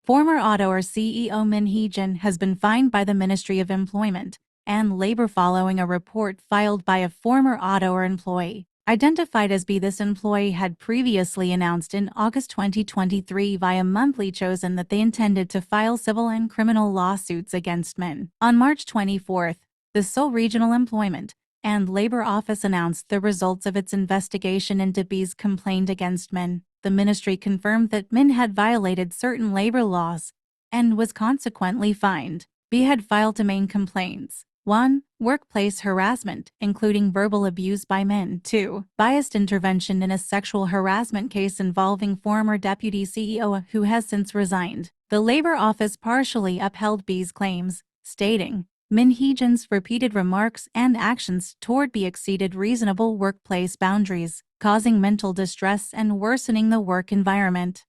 Former Auto CEO Min Hee-jin has been fined by the Ministry of Employment and Labor following a report filed by a former Auto employee. Identified as B, this employee had previously announced in August 2023 via Monthly Chosen that they intended to file civil and criminal lawsuits against Min. On March 24, the Seoul Regional Employment and Labor Office announced the results of its investigation into B's complaint against Min. The ministry confirmed that Min had violated certain labor laws and was consequently fined. B had filed two main complaints. 1. Workplace harassment, including verbal abuse by Min. 2. Biased intervention in a sexual harassment case involving former deputy CEO who has since resigned. The Labor Office partially upheld B's claims, stating, Min Hee-jin's repeated remarks and actions toward B exceeded reasonable workplace boundaries, causing mental distress and worsening the work environment.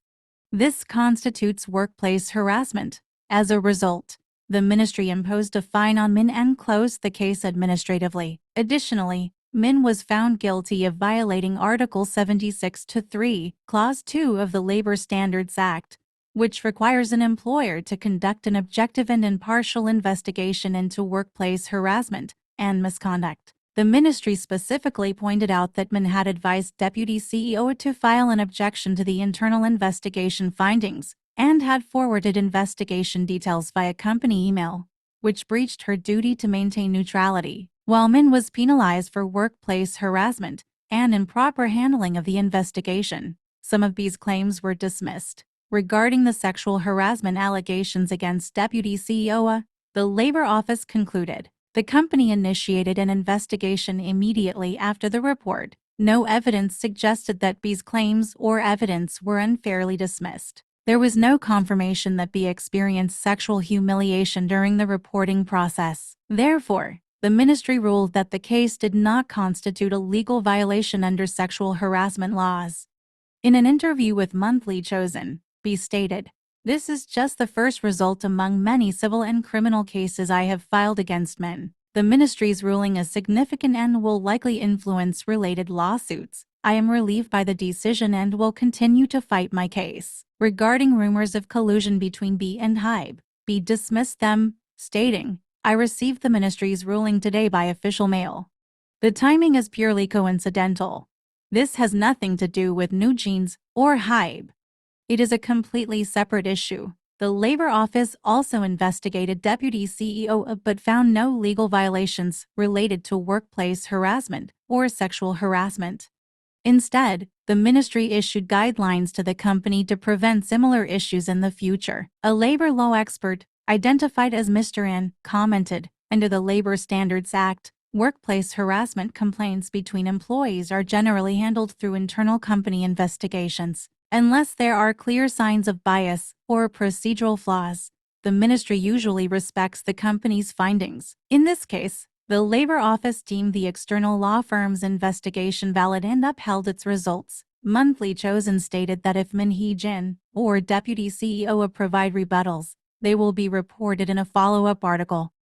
This constitutes workplace harassment. As a result, the ministry imposed a fine on Min and closed the case administratively. Additionally, Min was found guilty of violating Article 76(3), Clause 2 of the Labor Standards Act, which requires an employer to conduct an objective and impartial investigation into workplace harassment and misconduct. The ministry specifically pointed out that Min had advised Deputy CEO to file an objection to the internal investigation findings and had forwarded investigation details via company email, which breached her duty to maintain neutrality. While Min was penalized for workplace harassment and improper handling of the investigation, some of B's claims were dismissed. Regarding the sexual harassment allegations against Deputy CEO, the Labor Office concluded the company initiated an investigation immediately after the report. No evidence suggested that B's claims or evidence were unfairly dismissed. There was no confirmation that B experienced sexual humiliation during the reporting process. Therefore, the ministry ruled that the case did not constitute a legal violation under sexual harassment laws. In an interview with Monthly Chosen, B stated, "This is just the first result among many civil and criminal cases I have filed against Min. The ministry's ruling is significant and will likely influence related lawsuits. I am relieved by the decision and will continue to fight my case." Regarding rumors of collusion between B and Hybe, B dismissed them, stating, "I received the ministry's ruling today by official mail. The timing is purely coincidental. This has nothing to do with New Jeans or Hybe. It is a completely separate issue." The Labor Office also investigated Deputy CEO but found no legal violations related to workplace harassment or sexual harassment. Instead, the ministry issued guidelines to the company to prevent similar issues in the future. A labor law expert, identified as Mr. N, commented, "Under the Labor Standards Act, workplace harassment complaints between employees are generally handled through internal company investigations. Unless there are clear signs of bias or procedural flaws, the ministry usually respects the company's findings." In this case, the Labor Office deemed the external law firm's investigation valid and upheld its results. Monthly Chosen stated that if Min Hee-jin or Deputy CEO provide rebuttals, they will be reported in a follow-up article.